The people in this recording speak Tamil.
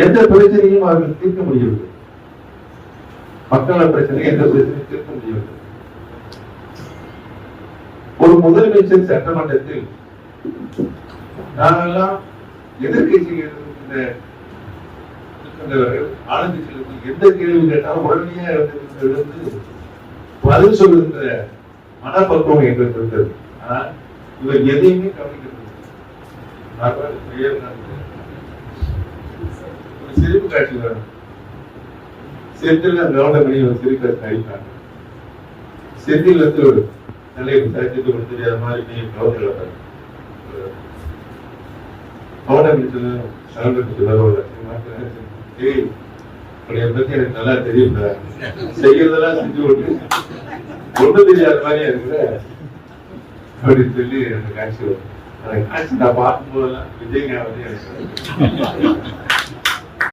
எந்த பிரச்சனையும் அவர்கள் தீர்க்க முடியவில்லை. மக்கள பிரச்சனை எந்த பிரச்சனையும் தீர்க்க முடியவில்லை. ஒரு முதலமைச்சர் சட்டமன்றத்தில் நாங்கெல்லாம் எதிர்கட்சிகள் ஆளுங்கட்சிகளுக்கு எந்த கேள்வி கேட்டாலும் உடனடியாக இருந்து பதில் சொல்லுகின்ற மனப்பக்குவம் எங்களுக்கு இருந்தது. ஆனால் இவர் எதையுமே கவனிக்கிறது. ஒரு சிரிப்பு காட்சி வரும். செந்தில் கவர்னமணி ஒரு சிரிப்பு அழிப்பாங்க. செந்தில் வந்து ஒரு நல்ல சரக்கு கொடுத்து தெரியாத மாதிரி கவர்னர் பத்தி எனக்கு நல்லா தெரியும், செய்யறதெல்லாம் செஞ்சு விட்டு ஒன்றும் தெரியாத மாதிரியா இருக்கிற அப்படின்னு சொல்லி அந்த காட்சி வரும். அந்த காட்சி நான் பார்க்கும் போதெல்லாம் விஜய் ஞாபகம்